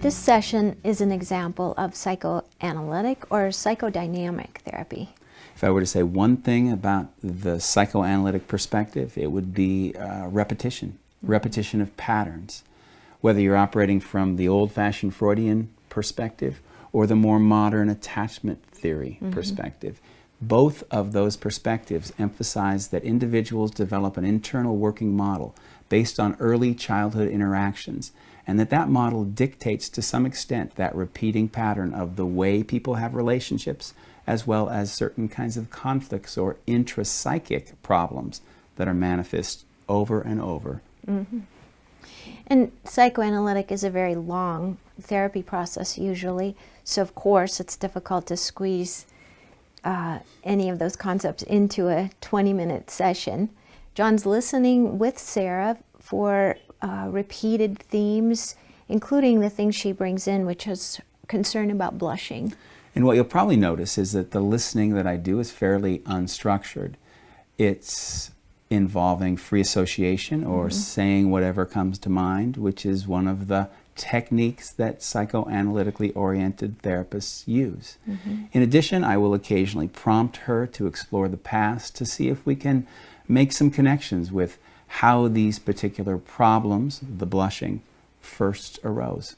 This session is an example of psychoanalytic or psychodynamic therapy. If I were to say one thing about the psychoanalytic perspective, it would be repetition of patterns. Whether you're operating from the old-fashioned Freudian perspective or the more modern attachment theory perspective, both of those perspectives emphasize that individuals develop an internal working model based on early childhood interactions, and that model dictates to some extent that repeating pattern of the way people have relationships, as well as certain kinds of conflicts or intrapsychic problems that are manifest over and over. And psychoanalytic is a very long therapy process usually, so of course it's difficult to squeeze any of those concepts into a 20-minute session. John's listening with Sarah for repeated themes, including the things she brings in, which is concern about blushing. And what you'll probably notice is that the listening that I do is fairly unstructured. It's involving free association or saying whatever comes to mind, which is one of the techniques that psychoanalytically oriented therapists use. In addition, I will occasionally prompt her to explore the past to see if we can make some connections with how these particular problems, the blushing, first arose.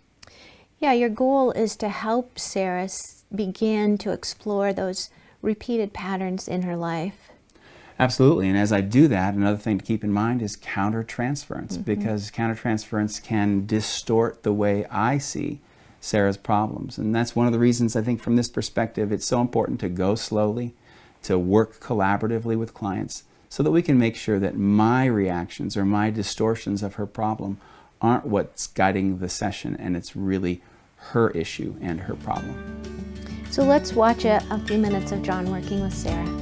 Yeah, your goal is to help Sarah begin to explore those repeated patterns in her life. Absolutely, and as I do that, another thing to keep in mind is countertransference, because countertransference can distort the way I see Sarah's problems. And that's one of the reasons I think from this perspective it's so important to go slowly, to work collaboratively with clients, so that we can make sure that my reactions or my distortions of her problem aren't what's guiding the session, and it's really her issue and her problem. So let's watch a few minutes of John working with Sarah.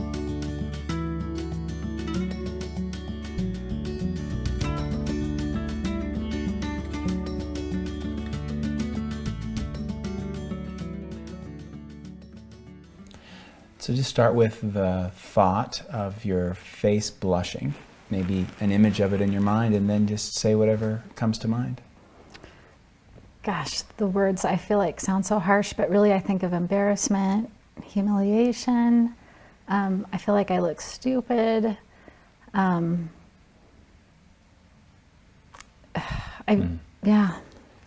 So just start with the thought of your face blushing, maybe an image of it in your mind, and then just say whatever comes to mind. Gosh, the words I feel like sound so harsh, but really I think of embarrassment, humiliation. I feel like I look stupid. Yeah,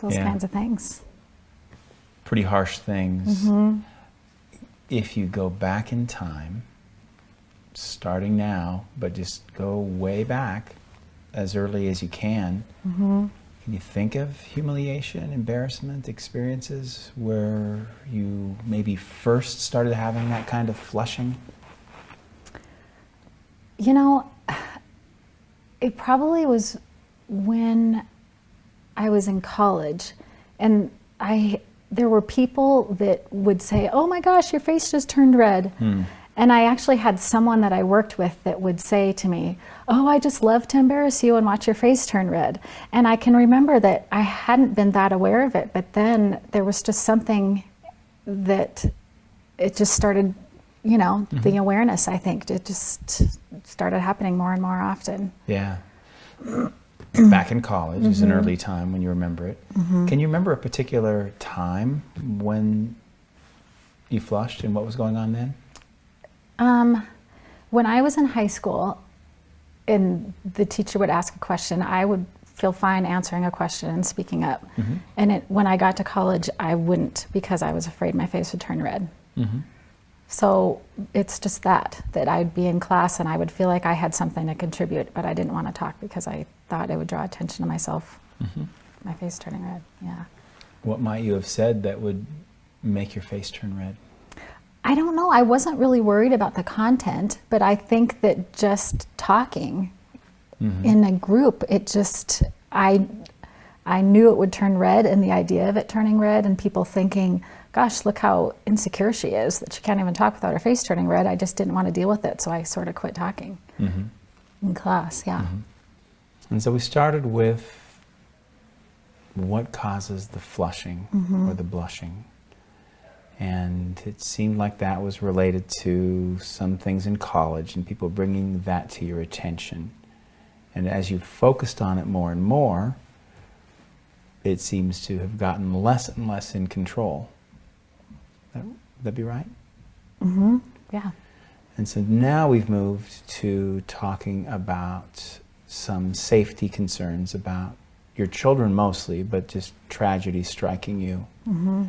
those kinds of things. Pretty harsh things. If you go back in time, starting now, but just go way back as early as you can, can you think of humiliation, embarrassment, experiences where you maybe first started having that kind of flushing? You know, it probably was when I was in college, and there were people that would say, "Oh my gosh, your face just turned red." And I actually had someone that I worked with that would say to me, "Oh, I just love to embarrass you and watch your face turn red." And I can remember that I hadn't been that aware of it, but then there was just something that it just started, you know, the awareness, I think, it just started happening more and more often. Yeah. Back in college is an early time when you remember it. Can you remember a particular time when you flushed and what was going on then? When I was in high school and the teacher would ask a question, I would feel fine answering a question and speaking up. And when I got to college, I wouldn't, because I was afraid my face would turn red. So it's just that I'd be in class and I would feel like I had something to contribute, but I didn't want to talk because I thought it would draw attention to myself. My face turning red, yeah. What might you have said that would make your face turn red? I don't know. I wasn't really worried about the content, but I think that just talking in a group, it just, I knew it would turn red, and the idea of it turning red and people thinking, gosh, look how insecure she is, that she can't even talk without her face turning red. I just didn't want to deal with it, so I sort of quit talking in class, yeah. And so we started with what causes the flushing or the blushing. And it seemed like that was related to some things in college and people bringing that to your attention. And as you focused on it more and more, it seems to have gotten less and less in control. Would that be right? Mm-hmm. Yeah. And so now we've moved to talking about some safety concerns about your children mostly, but just tragedy striking you. Mm-hmm.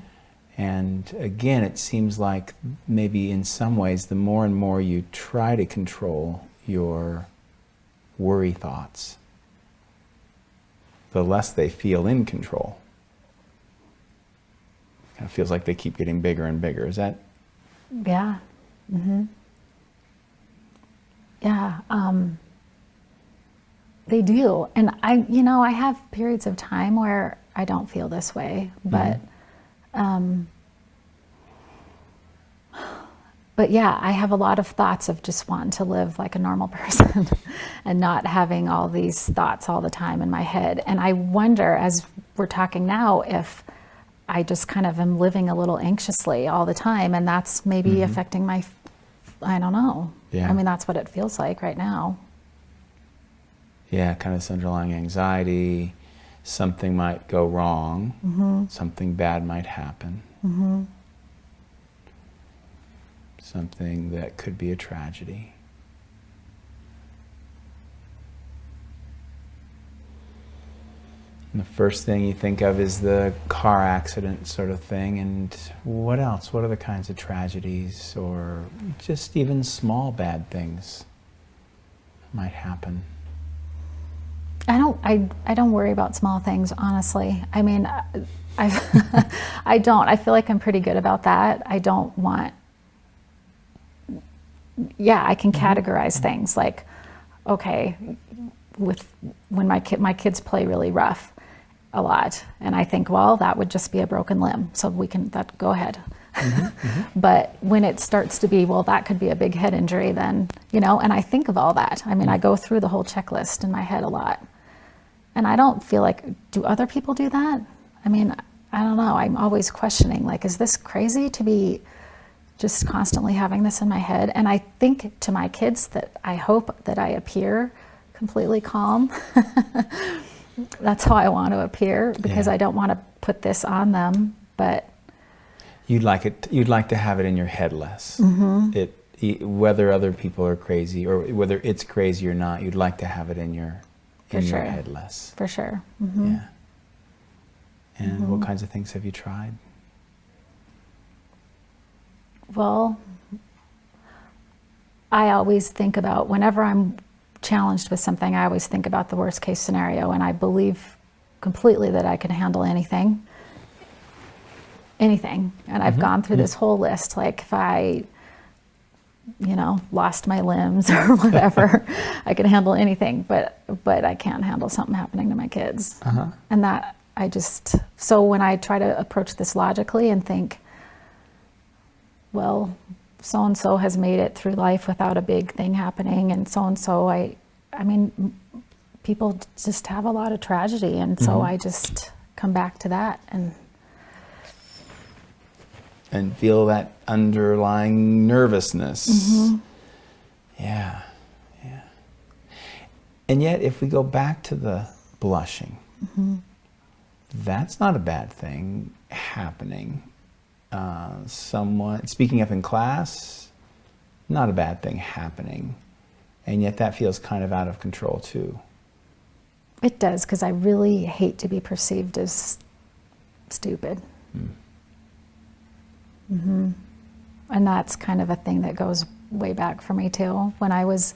And again, it seems like maybe in some ways, the more and more you try to control your worry thoughts, the less they feel in control. It kind of feels like they keep getting bigger and bigger. Is that? Yeah. Mm-hmm. Yeah. They do. And I have periods of time where I don't feel this way, but, but yeah, I have a lot of thoughts of just wanting to live like a normal person and not having all these thoughts all the time in my head. And I wonder, as we're talking now, if I just kind of am living a little anxiously all the time, and that's maybe affecting my, I don't know. Yeah. I mean, that's what it feels like right now. Yeah, kind of this underlying anxiety. Something might go wrong. Something bad might happen. Something that could be a tragedy. And the first thing you think of is the car accident sort of thing. And what else? What other kinds of tragedies or just even small bad things might happen? I don't worry about small things, honestly. I mean, I don't. I feel like I'm pretty good about that. I don't want, yeah, I can categorize things like, okay, when my kids play really rough a lot, and I think, well, that would just be a broken limb, so go ahead. But when it starts to be, well, that could be a big head injury, then, and I think of all that. I mean, I go through the whole checklist in my head a lot. And I don't feel like, do other people do that? I mean, I don't know. I'm always questioning, like, is this crazy to be just constantly having this in my head? And I think to my kids that I hope that I appear completely calm. That's how I want to appear, because I don't want to put this on them, but you'd like to have it in your head less. Whether other people are crazy or whether it's crazy or not, you'd like to have it in your head less. For sure. Yeah. And what kinds of things have you tried? Well, I always think about, whenever I'm challenged with something, I always think about the worst case scenario, and I believe completely that I can handle anything. And I've gone through this whole list, like if I lost my limbs or whatever, I can handle anything, but I can't handle something happening to my kids. And that so when I try to approach this logically and think, well, so-and-so has made it through life without a big thing happening, and so-and-so, I mean, people just have a lot of tragedy, and so I just come back to that and feel that underlying nervousness. Yeah. And yet, if we go back to the blushing, that's not a bad thing happening. Someone speaking up in class, not a bad thing happening. And yet that feels kind of out of control too. It does, because I really hate to be perceived as stupid. And that's kind of a thing that goes way back for me too. When I was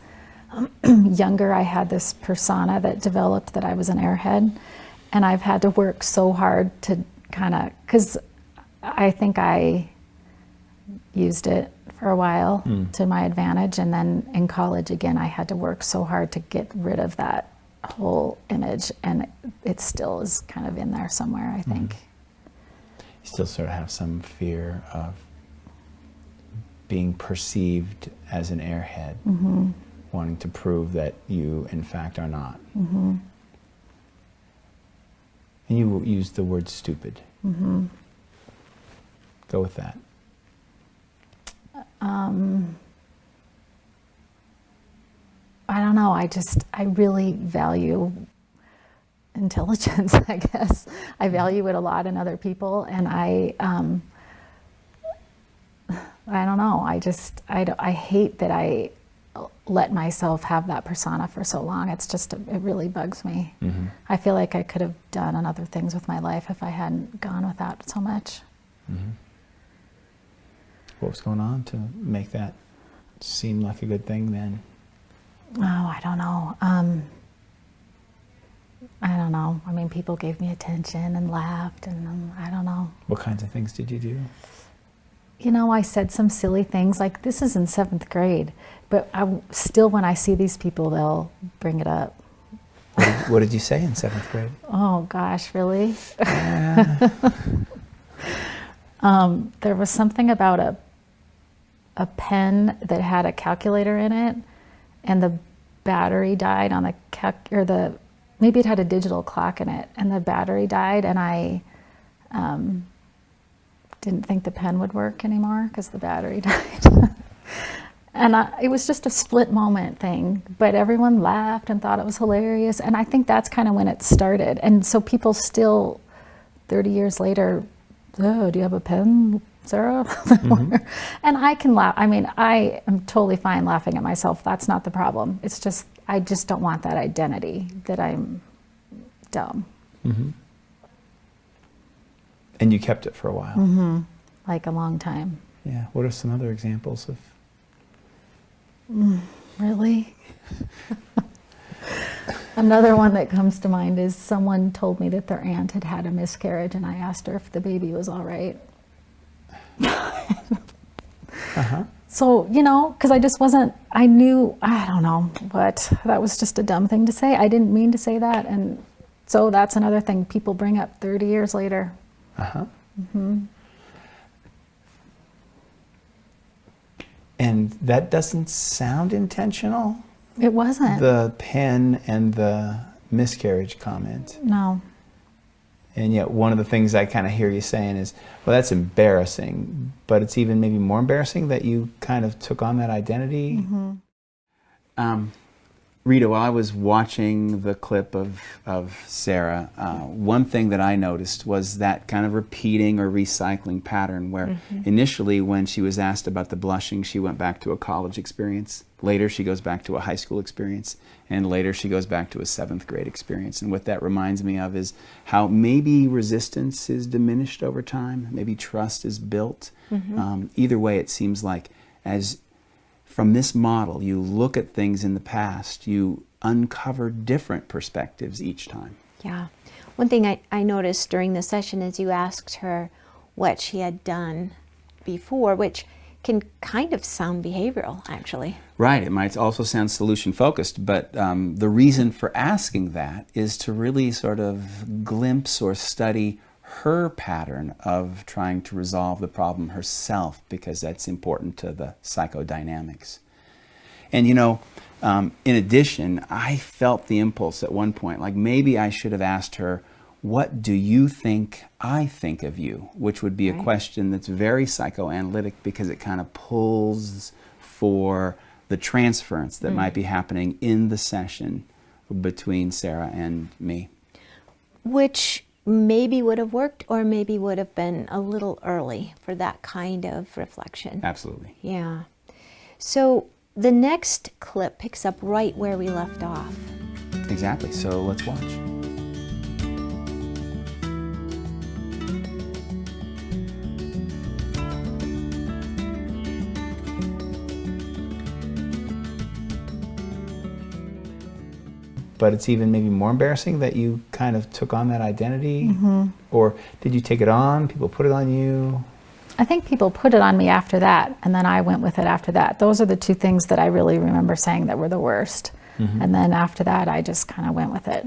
younger, I had this persona that developed that I was an airhead, and I've had to work so hard to kind of, because I think I used it for a while to my advantage, and then in college again, I had to work so hard to get rid of that whole image, and it still is kind of in there somewhere, I think. You still sort of have some fear of being perceived as an airhead, wanting to prove that you, in fact, are not. And you used the word stupid. Go with that. I don't know. I really value intelligence, I guess. I value it a lot in other people, and I don't know. I hate that I let myself have that persona for so long. It really bugs me. Mm-hmm. I feel like I could have done other things with my life if I hadn't gone with that so much. Mm-hmm. What was going on to make that seem like a good thing then? Oh, I don't know. I don't know. I mean, people gave me attention and laughed, and I don't know. What kinds of things did you do? You know, I said some silly things, like this is in 7th grade, but still when I see these people, they'll bring it up. What did you say in 7th grade? Oh gosh, really? There was something about a pen that had a calculator in it, and the battery died on the maybe it had a digital clock in it, and the battery died, and I didn't think the pen would work anymore because the battery died. And it was just a split moment thing, but everyone laughed and thought it was hilarious, and I think that's kind of when it started. And so people still, 30 years later, oh, do you have a pen, Sarah? Mm-hmm. And I can laugh. I mean, I am totally fine laughing at myself. That's not the problem. It's just, I just don't want that identity that I'm dumb. Mm-hmm. And you kept it for a while. Mm-hmm. Like a long time. Yeah. What are some other examples of? Really? Another one that comes to mind is someone told me that their aunt had had a miscarriage, and I asked her if the baby was all right. Uh-huh. So, you know, because I just wasn't, I don't know, but that was just a dumb thing to say. I didn't mean to say that, and so that's another thing people bring up 30 years later. Uh-huh. Mm-hmm. And that doesn't sound intentional? It wasn't. The pen and the miscarriage comment. No. And yet one of the things I kind of hear you saying is, well, that's embarrassing, but it's even maybe more embarrassing that you kind of took on that identity. Mm-hmm. Rita, while I was watching the clip of Sarah, one thing that I noticed was that kind of repeating or recycling pattern where initially when she was asked about the blushing, she went back to a college experience. Later she goes back to a high school experience. And later she goes back to a 7th grade experience. And what that reminds me of is how maybe resistance is diminished over time. Maybe trust is built. Either way, it seems like as from this model, you look at things in the past, you uncover different perspectives each time. Yeah. One thing I noticed during the session is you asked her what she had done before, which can kind of sound behavioral, actually. Right. It might also sound solution-focused, but the reason for asking that is to really sort of glimpse or study her pattern of trying to resolve the problem herself, because that's important to the psychodynamics. And you know, in addition, I felt the impulse at one point, like maybe I should have asked her, what do you think I think of you? Which would be a question that's very psychoanalytic because it kind of pulls for the transference that might be happening in the session between Sarah and me. Which maybe would have worked or maybe would have been a little early for that kind of reflection. Absolutely. Yeah. So the next clip picks up right where we left off. Exactly. So let's watch. But it's even maybe more embarrassing that you kind of took on that identity? Or did you take it on? People put it on you? I think people put it on me after that, and then I went with it after that. Those are the two things that I really remember saying that were the worst. And then after that, I just kind of went with it.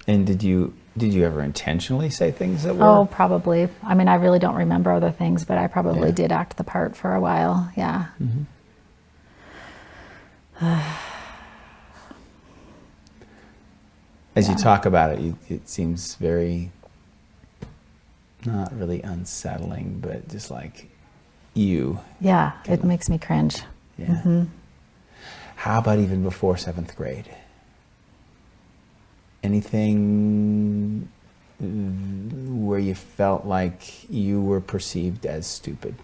And did you ever intentionally say things that were? Oh, probably. I mean, I really don't remember other things, but I probably did act the part for a while. Yeah. As you talk about it, it seems very, not really unsettling, but just like you. Yeah, it makes me cringe. Yeah. How about even before 7th grade? anything where you felt like you were perceived as stupid?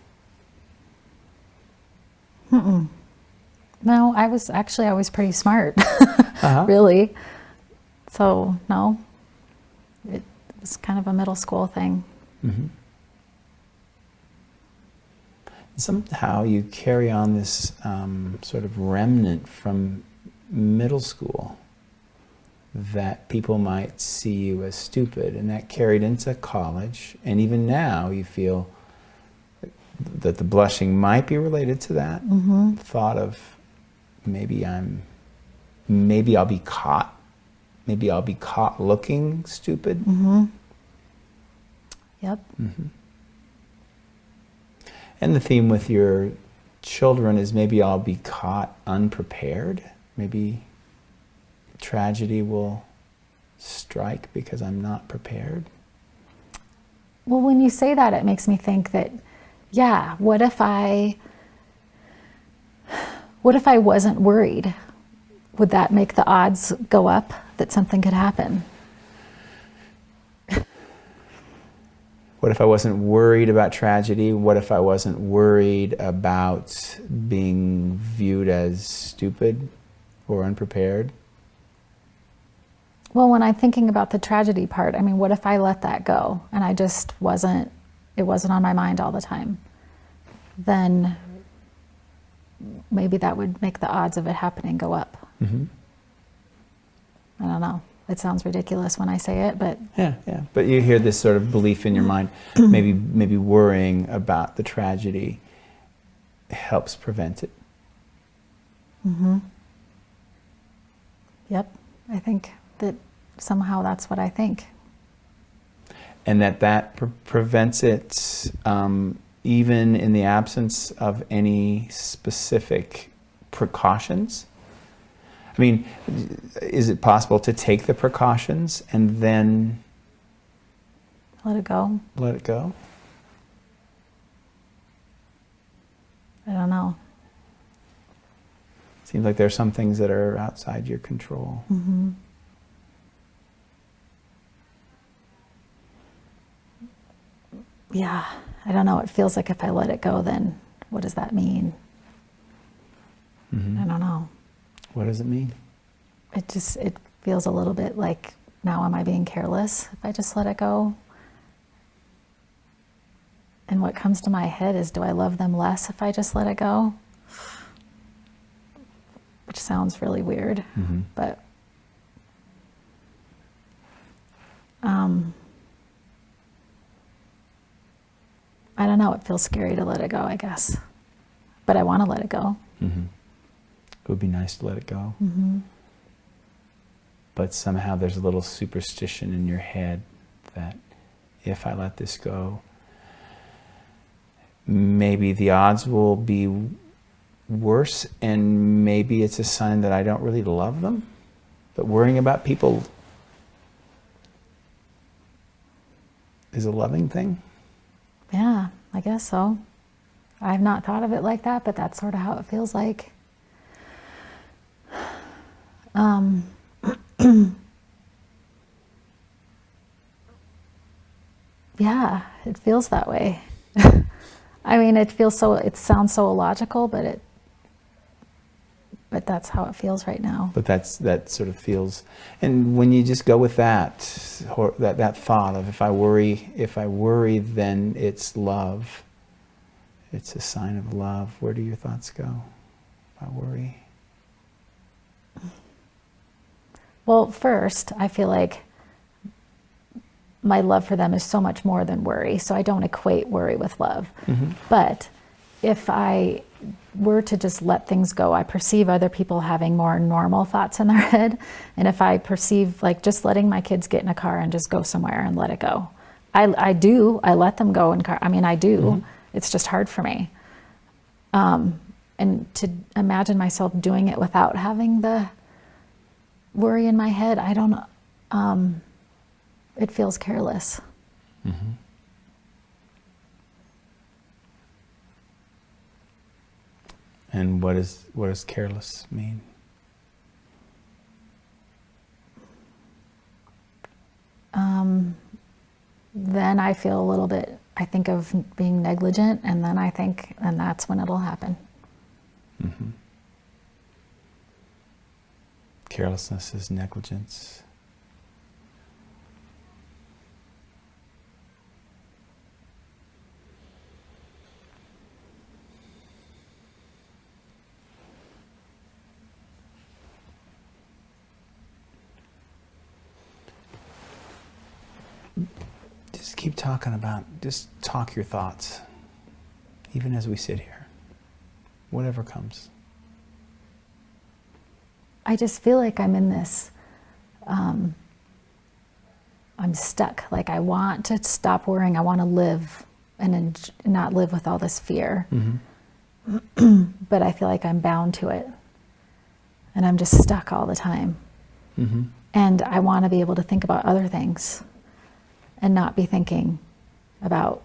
No, I was pretty smart, really. So, no, it was kind of a middle school thing. Mm-hmm. Somehow you carry on this sort of remnant from middle school, that people might see you as stupid, and that carried into college, and even now you feel that the blushing might be related to that thought of maybe I'll be caught looking stupid. Yep. And the theme with your children is maybe I'll be caught unprepared. Maybe tragedy will strike because I'm not prepared. Well, when you say that, it makes me think that, yeah, what if I wasn't worried? Would that make the odds go up that something could happen? What if I wasn't worried about tragedy? What if I wasn't worried about being viewed as stupid or unprepared? Well, when I'm thinking about the tragedy part, I mean, what if I let that go and it wasn't on my mind all the time? Then maybe that would make the odds of it happening go up. I don't know. It sounds ridiculous when I say it, but... Yeah. But you hear this sort of belief in your mind, maybe worrying about the tragedy helps prevent it. Yep. I think that somehow that's what I think. And that prevents it even in the absence of any specific precautions? I mean, is it possible to take the precautions and then Let it go? let it go? I don't know. Seems like there are some things that are outside your control. Yeah, I don't know. It feels like if I let it go, then what does that mean? I don't know. What does it mean? It feels a little bit like, now am I being careless if I just let it go? And what comes to my head is, do I love them less if I just let it go? Which sounds really weird, but I don't know. It feels scary to let it go, I guess. But I want to let it go. It would be nice to let it go. But somehow there's a little superstition in your head that if I let this go, maybe the odds will be worse, and maybe it's a sign that I don't really love them. But worrying about people is a loving thing. Yeah, I guess so. I've not thought of it like that, but that's sort of how it feels like. Yeah, it feels that way. I mean, it sounds so illogical, but that's how it feels right now. But that sort of feels, and when you just go with that thought of if I worry, then it's love. It's a sign of love. Where do your thoughts go? If I worry. Well, first, I feel like my love for them is so much more than worry, so I don't equate worry with love. But if I were to just let things go, I perceive other people having more normal thoughts in their head, and if I perceive like just letting my kids get in a car and just go somewhere and let it go, I let them go in car. I mean, I do. It's just hard for me. And to imagine myself doing it without having the worry in my head, I don't know. It feels careless. And what does careless mean? then I feel a little bit, I think of being negligent, and then I think, and that's when it'll happen. Mm-hmm. Carelessness is negligence. Just keep talking about, just talk your thoughts, even as we sit here, whatever comes. I just feel like I'm in this, I'm stuck. Like I want to stop worrying. I want to live and not live with all this fear. Mm-hmm. But I feel like I'm bound to it. And I'm just stuck all the time. Mm-hmm. And I want to be able to think about other things and not be thinking about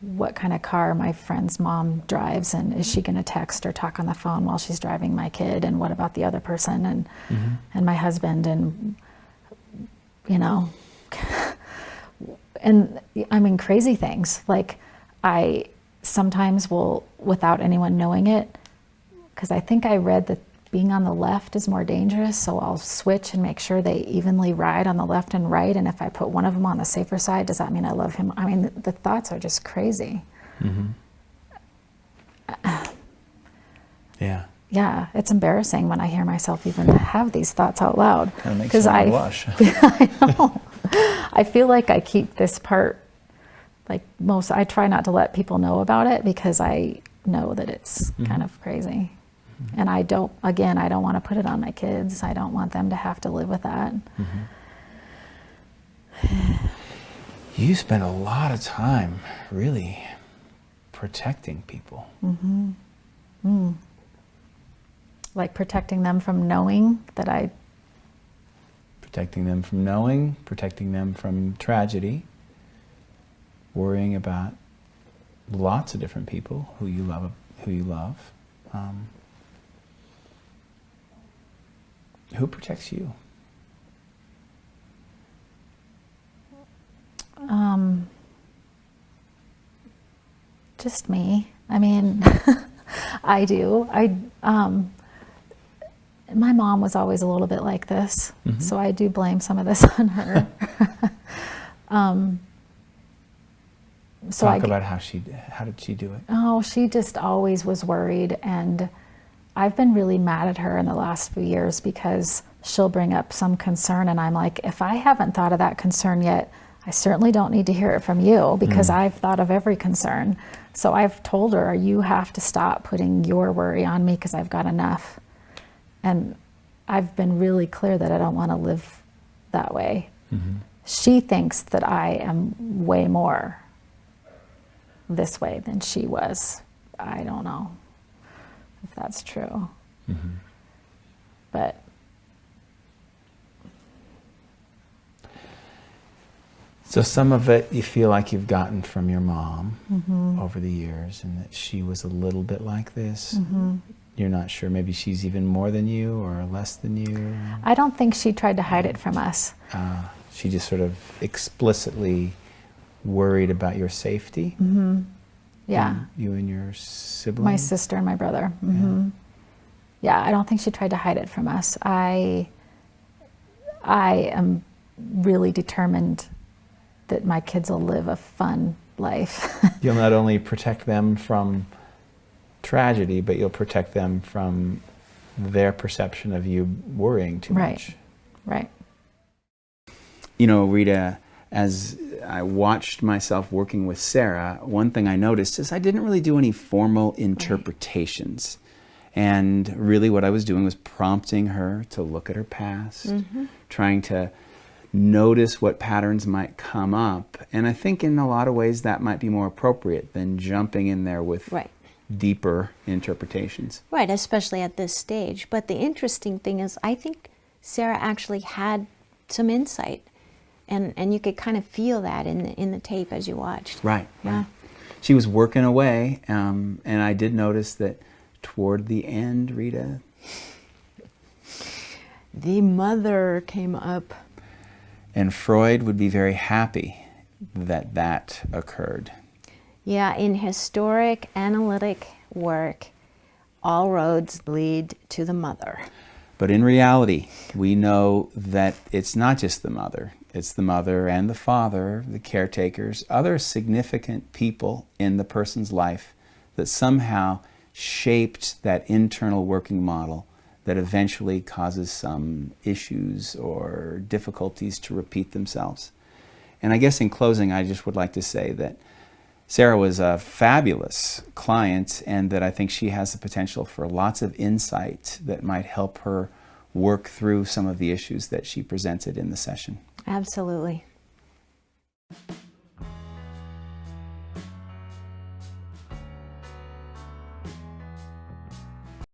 what kind of car my friend's mom drives, and is she going to text or talk on the phone while she's driving my kid, and what about the other person, and Mm-hmm. and my husband, and you know, and I mean crazy things. Like I sometimes will, without anyone knowing it, because I think I read that being on the left is more dangerous, so I'll switch and make sure they evenly ride on the left and right, and if I put one of them on the safer side, does that mean I love him? I mean, the thoughts are just crazy. Mm-hmm. Yeah. Yeah, it's embarrassing when I hear myself even have these thoughts out loud. Kind of makes you want to blush. I know. I feel like I keep this part, like I try not to let people know about it because I know that it's kind of crazy. And I don't want to put it on my kids. I don't want them to have to live with that. Mm-hmm. You spend a lot of time really protecting people. Mm-hmm. Mm. Like protecting them from knowing that Protecting them from knowing, protecting them from tragedy, worrying about lots of different people who you love. Who protects you? Just me. I mean, I do. My mom was always a little bit like this, so I do blame some of this on her. Talk about how did she do it? Oh, she just always was worried, and I've been really mad at her in the last few years because she'll bring up some concern, and I'm like, if I haven't thought of that concern yet, I certainly don't need to hear it from you because I've thought of every concern. So I've told her, you have to stop putting your worry on me because I've got enough. And I've been really clear that I don't want to live that way. Mm-hmm. She thinks that I am way more this way than she was. I don't know if that's true. Mm-hmm. But so some of it you feel like you've gotten from your mom over the years, and that she was a little bit like this. You're not sure, maybe she's even more than you or less than you? I don't think she tried to hide it from us. She just sort of explicitly worried about your safety? Yeah. You and your siblings? My sister and my brother. Yeah, I don't think she tried to hide it from us. I am really determined that my kids will live a fun life. You'll not only protect them from tragedy, but you'll protect them from their perception of you worrying too much. Right. You know, Rita, as I watched myself working with Sarah, one thing I noticed is I didn't really do any formal interpretations. And really what I was doing was prompting her to look at her past, trying to notice what patterns might come up. And I think in a lot of ways that might be more appropriate than jumping in there with deeper interpretations. Right, especially at this stage. But the interesting thing is I think Sarah actually had some insight. And you could kind of feel that in the tape as you watched. Right. Yeah. She was working away, and I did notice that toward the end, Rita, the mother came up. and Freud would be very happy that that occurred. Yeah, in historic analytic work, all roads lead to the mother. But in reality, we know that it's not just the mother. It's the mother and the father, the caretakers, other significant people in the person's life that somehow shaped that internal working model that eventually causes some issues or difficulties to repeat themselves. And I guess in closing, I just would like to say that Sarah was a fabulous client, and that I think she has the potential for lots of insight that might help her work through some of the issues that she presented in the session. Absolutely.